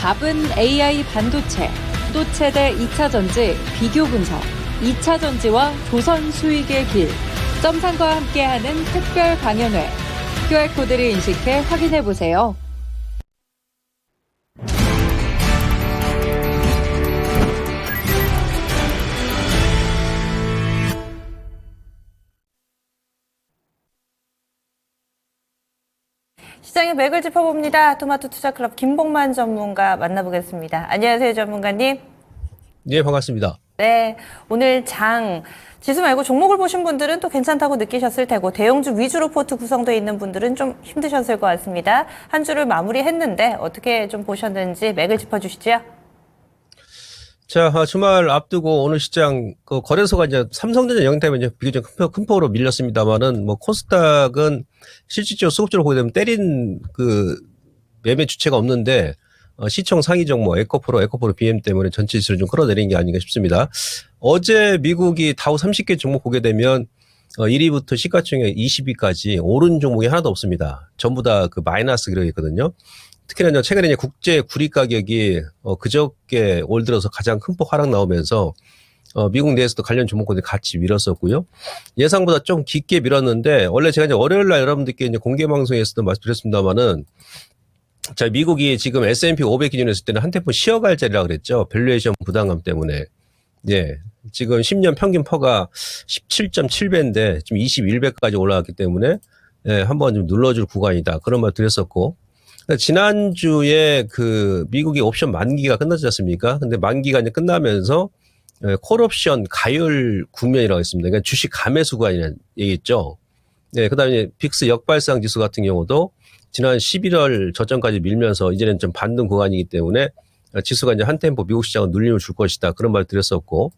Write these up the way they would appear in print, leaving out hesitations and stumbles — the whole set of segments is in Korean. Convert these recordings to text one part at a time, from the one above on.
답은 AI 반도체, 또 최대 2차 전지 비교 분석, 2차 전지와 조선 수익의 길, 점상과 함께하는 특별 강연회. QR코드를 인식해 확인해보세요. 시장의 맥을 짚어봅니다. 토마토 투자클럽 김봉만 전문가 만나보겠습니다. 안녕하세요, 전문가님. 네, 반갑습니다. 네, 오늘 장 지수 말고 종목을 보신 분들은 또 괜찮다고 느끼셨을 테고 대형주 위주로 포트 구성되어 있는 분들은 좀 힘드셨을 것 같습니다. 한 주를 마무리했는데 어떻게 좀 보셨는지 맥을 짚어주시죠. 자, 주말 앞두고 오늘 시장 거래소가 이제 삼성전자 영향 때문에 이제 비교적 큰 폭으로 밀렸습니다만은 뭐 코스닥은 실질적으로 수급적으로 보게 되면 때린 그 매매 주체가 없는데 시총 상위 종목 에코프로 BM 때문에 전체 지수를 좀 끌어내린 게 아닌가 싶습니다. 어제 미국이 다우 30개 종목 보게 되면 1위부터 시가총액 20위까지 오른 종목이 하나도 없습니다. 전부 다 그 마이너스 기록이 있거든요. 특히나 최근에 이제 국제 구리 가격이 그저께 올 들어서 가장 큰 폭 하락 나오면서 미국 내에서도 관련 종목군들이 같이 밀었었고요. 예상보다 좀 깊게 밀었는데 원래 제가 이제 월요일 날 여러분들께 이제 공개 방송에서도 말씀드렸습니다만은 자, 미국이 지금 S&P 500 기준으로 했을 때는 한 템포 쉬어갈 자리라 그랬죠. 밸류에이션 부담감 때문에. 예. 지금 10년 평균 퍼가 17.7배인데 지금 21배까지 올라왔기 때문에 예, 한번 좀 눌러줄 구간이다. 그런 말 드렸었고. 지난주에 그 미국의 옵션 만기가 끝나지 않습니까? 근데 만기가 이제 끝나면서 콜옵션 가열 국면이라고 했습니다. 그러니까 주식 감매수 구간이라는 얘기죠. 네, 그 다음에 빅스 역발상 지수 같은 경우도 지난 11월 저점까지 밀면서 이제는 좀 반등 구간이기 때문에 지수가 이제 한 템포 미국 시장은 눌림을 줄 것이다. 그런 말 드렸었고.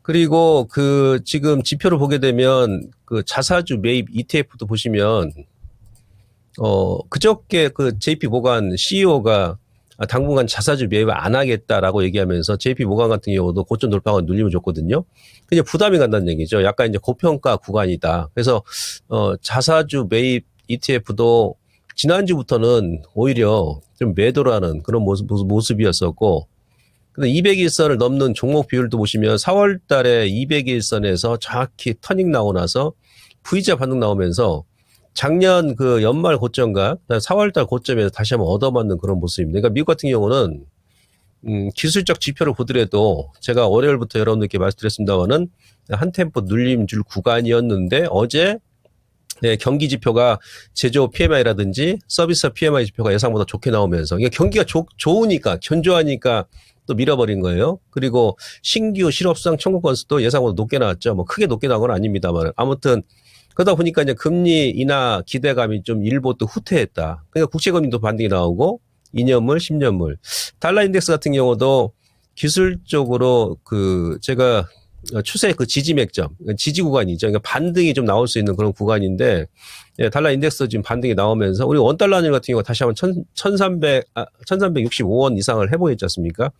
그리고 그 지금 지표를 보게 되면 그 자사주 매입 ETF도 보시면 그저께 그 JP 모간 CEO가 당분간 자사주 매입을 안 하겠다라고 얘기하면서 JP 모간 같은 경우도 고점 돌파가 눌림을 줬거든요. 그냥 부담이 간다는 얘기죠. 약간 이제 고평가 구간이다. 그래서 자사주 매입 ETF도 지난주부터는 오히려 좀 매도를 하는 그런 모습이었었고, 근데 200일선을 넘는 종목 비율도 보시면 4월 달에 200일선에서 정확히 터닝 나오고 나서 V자 반등 나오면서 작년 그 연말 고점과 4월 달 고점에서 다시 한번 얻어맞는 그런 모습입니다. 그러니까 미국 같은 경우는 기술적 지표를 보더라도 제가 월요일부터 여러분들께 말씀드렸습니다만은 한 템포 눌림 줄 구간이었는데 어제 네, 경기 지표가 제조업 PMI라든지 서비스 PMI 지표가 예상보다 좋게 나오면서 그러니까 경기가 좋으니까 견조하니까 또 밀어버린 거예요. 그리고 신규 실업수당 청구 건수도 예상보다 높게 나왔죠. 뭐 크게 높게 나온 건 아닙니다만 아무튼 그러다 보니까 이제 금리 인하 기대감이 좀 일부 또 후퇴했다. 그러니까 국채금리도 반등이 나오고 2년물, 10년물. 달러 인덱스 같은 경우도 기술적으로 그 제가 추세 그 지지 맥점, 지지 구간이죠. 그러니까 반등이 좀 나올 수 있는 그런 구간인데 예, 달러 인덱스 지금 반등이 나오면서 우리 원달러 환율 같은 경우 다시 한번 1365원 이상을 해보였지 않습니까?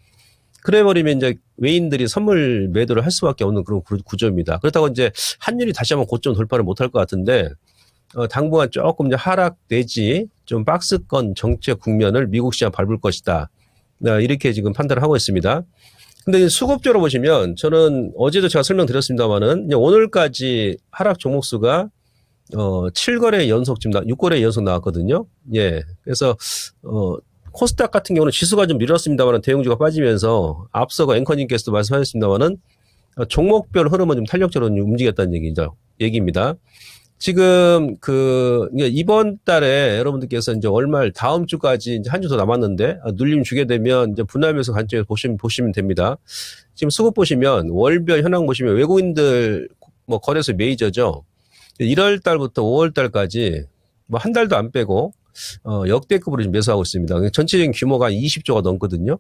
그래 버리면 이제 외인들이 선물 매도를 할 수밖에 없는 그런 구조입니다. 그렇다고 이제 환율이 다시 한번 고점 돌파를 못할 것 같은데 당분간 조금 이제 하락 내지 좀 박스권 정책 국면을 미국 시장 밟을 것이다. 이렇게 지금 판단을 하고 있습니다. 근데 수급적으로 보시면 저는 어제도 제가 설명드렸습니다만은 오늘까지 하락 종목 수가 7거래 연속 지금 6거래 연속 나왔거든요. 예. 그래서 코스닥 같은 경우는 지수가 좀 밀었습니다만 대형주가 빠지면서 앞서가 앵커님께서도 말씀하셨습니다만은 종목별 흐름은 좀 탄력적으로 움직였다는 얘기입니다. 지금 이번 달에 여러분들께서 이제 월말 다음 주까지 이제 한 주 더 남았는데 눌림 주게 되면 이제 분할매수 관점에서 보시면 됩니다. 지금 수급 보시면 월별 현황 보시면 외국인들 뭐 거래소 메이저죠. 1월 달부터 5월 달까지 뭐 한 달도 안 빼고 역대급으로 지금 매수하고 있습니다. 전체적인 규모가 한 20조가 넘거든요.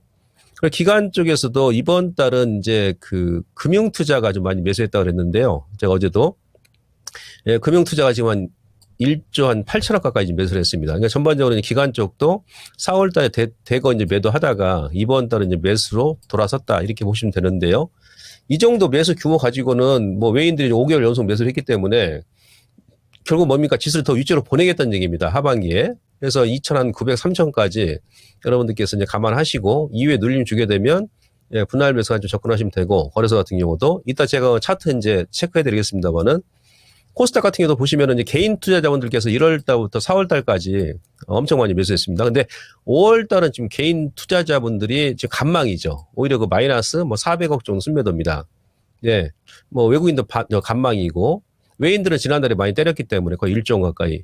그리고 기관 쪽에서도 이번 달은 이제 그 금융투자가 좀 많이 매수했다고 그랬는데요. 제가 어제도 예, 금융투자가 지금 한 1조 한 8천억 가까이 지금 매수를 했습니다. 그러니까 전반적으로 기관 쪽도 4월 달에 대거 이제 매도하다가 이번 달은 이제 매수로 돌아섰다 이렇게 보시면 되는데요. 이 정도 매수 규모 가지고는 뭐 외인들이 5개월 연속 매수를 했기 때문에 결국 뭡니까? 지수를 더 위쪽으로 보내겠다는 얘기입니다. 하반기에. 그래서 2,900, 3,000까지 여러분들께서 이제 감안하시고 이후에 눌림 주게 되면 예, 분할 매수가 좀 접근하시면 되고 거래소 같은 경우도 이따 제가 차트 이제 체크해 드리겠습니다만은 코스닥 같은 경우도 보시면은 이제 개인 투자자분들께서 1월 달부터 4월 달까지 엄청 많이 매수했습니다. 근데 5월 달은 지금 개인 투자자분들이 지금 간망이죠. 오히려 그 마이너스 뭐 400억 정도 순매도입니다. 예. 뭐 외국인도 간망이고 외인들은 지난달에 많이 때렸기 때문에 거의 1조 가까이.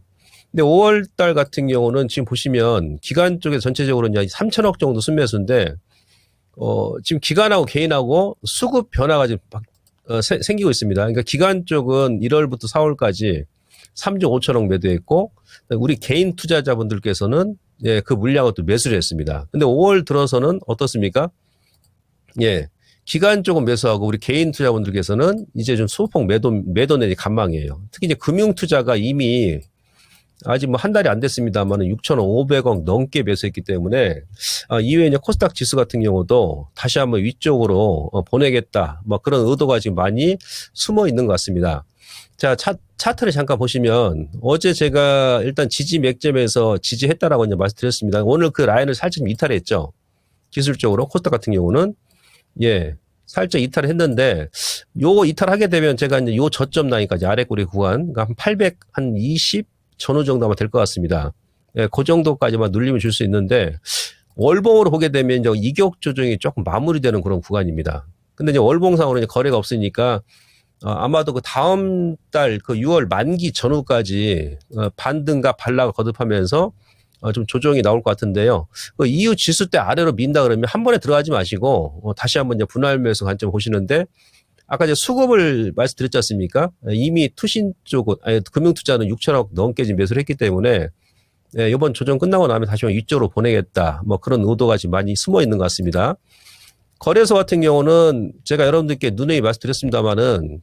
근데 5월 달 같은 경우는 지금 보시면 기관 쪽에 전체적으로 이제 3천억 정도 순매수인데 지금 기관하고 개인하고 수급 변화가 지금 생기고 있습니다. 그러니까 기관 쪽은 1월부터 4월까지 3조 5천억 매도했고 우리 개인 투자자분들께서는 예, 그 물량을 또 매수를 했습니다. 근데 5월 들어서는 어떻습니까? 예. 기관 쪽은 매수하고 우리 개인 투자분들께서는 이제 좀 소폭 매도 내지 간망이에요. 특히 이제 금융 투자가 이미 아직 뭐 한 달이 안 됐습니다만 6,500억 넘게 매수했기 때문에 이후에 이제 코스닥 지수 같은 경우도 다시 한번 위쪽으로 보내겠다. 뭐 그런 의도가 지금 많이 숨어 있는 것 같습니다. 자, 차트를 잠깐 보시면 어제 제가 일단 지지 맥점에서 지지했다라고 이제 말씀드렸습니다. 오늘 그 라인을 살짝 이탈했죠. 기술적으로 코스닥 같은 경우는 예. 살짝 이탈을 했는데, 요거 이탈하게 되면 제가 이제 요 저점 라인까지 아래꼬리 구간, 그러니까 한 820 전후 정도 아마 될 것 같습니다. 예, 그 정도까지만 눌림을 줄 수 있는데, 월봉으로 보게 되면 이제 이격 조정이 조금 마무리되는 그런 구간입니다. 근데 이제 월봉상으로 이제 거래가 없으니까, 아마도 그 다음 달 그 6월 만기 전후까지 반등과 반락을 거듭하면서 좀 조정이 나올 것 같은데요. 그 이후 지수 때 아래로 민다 그러면 한 번에 들어가지 마시고 다시 한번 이제 분할 매수 관점 보시는데 아까 이제 수급을 말씀드렸지 않습니까? 이미 투신 쪽은 금융 투자는 6천억 넘게 지금 매수를 했기 때문에 예, 이번 조정 끝나고 나면 다시 위쪽으로 보내겠다. 뭐 그런 의도가 지금 많이 숨어 있는 것 같습니다. 거래소 같은 경우는 제가 여러분들께 누누이 말씀드렸습니다만은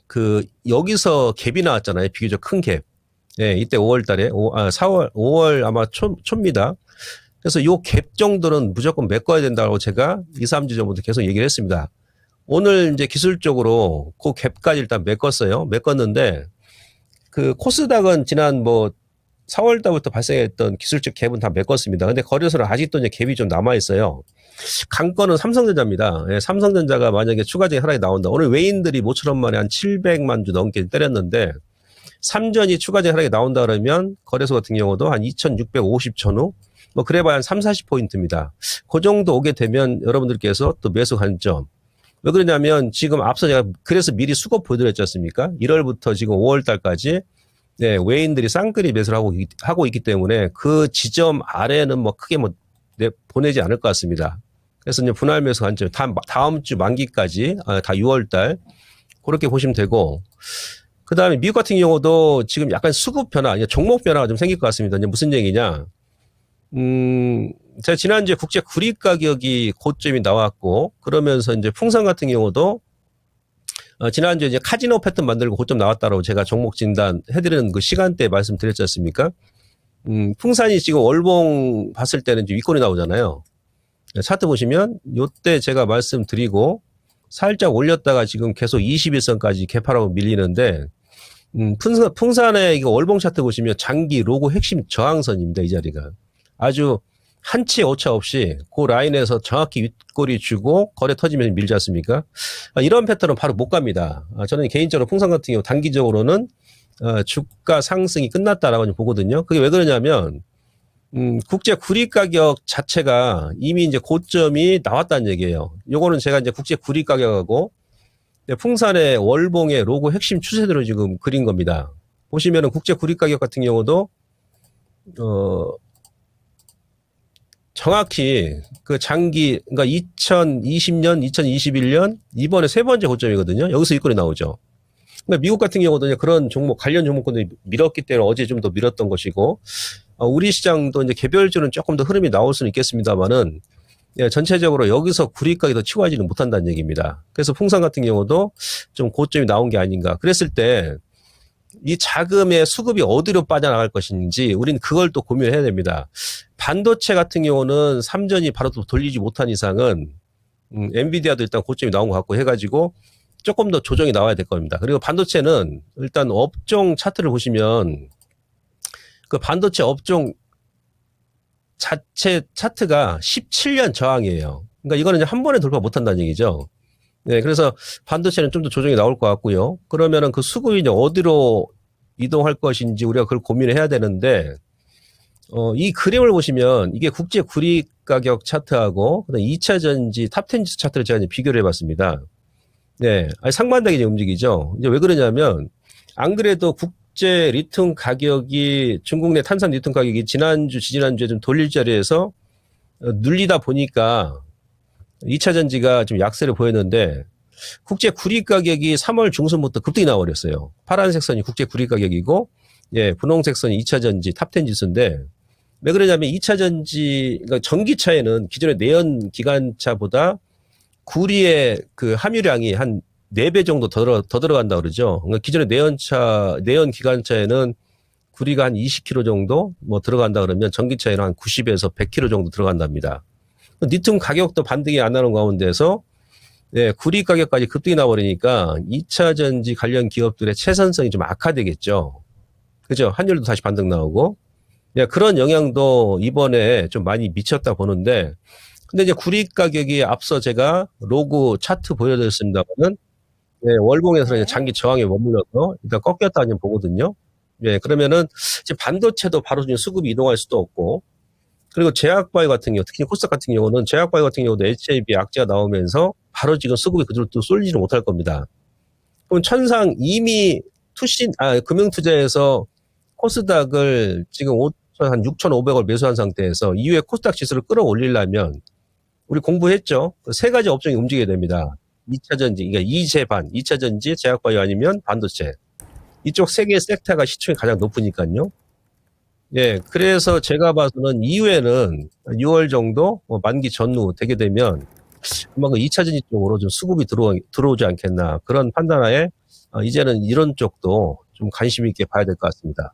그 여기서 갭이 나왔잖아요. 비교적 큰 갭. 예, 이때 5월 달에, 5월 아마 초입니다. 그래서 요 갭 정도는 무조건 메꿔야 된다고 제가 2, 3주 전부터 계속 얘기를 했습니다. 오늘 이제 기술적으로 그 갭까지 일단 메꿨어요. 메꿨는데 그 코스닥은 지난 뭐 4월 달부터 발생했던 기술적 갭은 다 메꿨습니다. 근데 거래소는 아직도 이제 갭이 좀 남아있어요. 강건은 삼성전자입니다. 예, 삼성전자가 만약에 추가적인 하락이 나온다. 오늘 외인들이 모처럼 만에 한 700만 주 넘게 때렸는데 삼전이 추가적인 하락이 나온다 그러면 거래소 같은 경우도 한 2,650 전후 뭐 그래봐야 한 3, 40포인트입니다. 그 정도 오게 되면 여러분들께서 또 매수 관점. 왜 그러냐면 지금 앞서 제가 그래서 미리 수급 보여드렸지 않습니까? 1월부터 지금 5월 달까지 네, 외인들이 쌍끌이 매수를 하고 있기 때문에 그 지점 아래는 뭐 크게 뭐 보내지 않을 것 같습니다. 그래서 이제 분할 매수 관점 다음 주 만기까지 다 6월 달 그렇게 보시면 되고 그 다음에 미국 같은 경우도 지금 약간 수급 변화, 종목 변화가 좀 생길 것 같습니다. 이제 무슨 얘기냐. 제가 지난주에 국제 구리 가격이 고점이 나왔고, 그러면서 이제 풍산 같은 경우도, 지난주에 이제 카지노 패턴 만들고 고점 나왔다라고 제가 종목 진단 해드리는 그 시간대에 말씀드렸지 않습니까? 풍산이 지금 월봉 봤을 때는 이제 윗골이 나오잖아요. 차트 보시면, 요때 제가 말씀드리고, 살짝 올렸다가 지금 계속 21선까지 개파라고 밀리는데, 풍산의 이거 월봉 차트 보시면 장기 로고 핵심 저항선입니다. 이 자리가. 아주 한치 오차 없이 그 라인에서 정확히 윗골이 주고 거래 터지면 밀지 않습니까? 이런 패턴은 바로 못 갑니다. 저는 개인적으로 풍산 같은 경우 단기적으로는 주가 상승이 끝났다라고 보거든요. 그게 왜 그러냐면 국제 구리 가격 자체가 이미 이제 고점이 나왔다는 얘기예요. 요거는 제가 이제 국제 구리 가격하고 풍산의 월봉의 로고 핵심 추세대로 지금 그린 겁니다. 보시면은 국제 구리 가격 같은 경우도 정확히 그 장기 그러니까 2020년, 2021년 이번에 세 번째 고점이거든요. 여기서 윗골이 나오죠. 그러니까 미국 같은 경우도 그런 종목 관련 종목군들이 밀었기 때문에 어제 좀 더 밀었던 것이고 우리 시장도 이제 개별주는 조금 더 흐름이 나올 수는 있겠습니다만은 예, 전체적으로 여기서 구리 가격이 더 치고하지는 못한다는 얘기입니다. 그래서 풍산 같은 경우도 좀 고점이 나온 게 아닌가. 그랬을 때 이 자금의 수급이 어디로 빠져나갈 것인지 우리는 그걸 또 고민을 해야 됩니다. 반도체 같은 경우는 삼전이 바로 또 돌리지 못한 이상은 엔비디아도 일단 고점이 나온 것 같고 해가지고 조금 더 조정이 나와야 될 겁니다. 그리고 반도체는 일단 업종 차트를 보시면 그 반도체 업종 자체 차트가 17년 저항이에요. 그러니까 이거는 이제 한 번에 돌파 못 한다는 얘기죠. 네, 그래서 반도체는 좀 더 조정이 나올 것 같고요. 그러면은 그 수급이 이제 어디로 이동할 것인지 우리가 그걸 고민을 해야 되는데, 이 그림을 보시면 이게 국제 구리 가격 차트하고 그다음 2차 전지 탑10 지수 차트를 제가 이제 비교를 해봤습니다. 네, 아니 상반되게 이제 움직이죠. 이제 왜 그러냐면 안 그래도 국제 리튬 가격이 중국 내 탄산 리튬 가격이 지난주, 지지난주에 좀 돌릴 자리에서 눌리다 보니까 2차 전지가 좀 약세를 보였는데 국제 구리 가격이 3월 중순부터 급등이 나와버렸어요. 파란색 선이 국제 구리 가격이고, 예, 분홍색 선이 2차 전지 탑10 지수인데, 왜 그러냐면 2차 전지, 그러니까 전기차에는 기존의 내연 기관차보다 구리의 그 함유량이 한 4배 정도 더 들어간다 그러죠. 그러니까 기존의 내연 기관차에는 구리가 한 20kg 정도 뭐 들어간다 그러면 전기차에는 한 90에서 100kg 정도 들어간답니다. 리튬 가격도 반등이 안 나는 가운데서 네, 구리 가격까지 급등이 나버리니까 2차 전지 관련 기업들의 채선성이 좀 악화되겠죠. 그죠? 환율도 다시 반등 나오고. 네, 그런 영향도 이번에 좀 많이 미쳤다 보는데, 근데 이제 구리 가격이 앞서 제가 로그 차트 보여드렸습니다만은, 네, 월봉에서 이제 장기 저항에 머물러서 일단 꺾였다 좀 보거든요. 예, 그러면은 이제 반도체도 바로 지금 수급이 이동할 수도 없고, 그리고 제약바이오 같은 경우, 특히 코스닥 같은 경우는 제약바이오 같은 경우도 HAB 악재가 나오면서 바로 지금 수급이 그대로 또 쏠리지는 못할 겁니다. 그럼 천상 이미 금융투자에서 코스닥을 지금 한 6,500원 매수한 상태에서 이후에 코스닥 지수를 끌어올리려면 우리 공부했죠. 세 가지 업종이 움직여야 됩니다. 2차 전지, 그러니까 2차 전지, 제약바이오 아니면 반도체. 이쪽 세 개의 섹터가 시총이 가장 높으니까요. 예, 그래서 제가 봐서는 이후에는 6월 정도 만기 전후 되게 되면 아마 그 2차 전지 쪽으로 좀 수급이 들어오지 않겠나 그런 판단하에 이제는 이런 쪽도 좀 관심 있게 봐야 될 것 같습니다.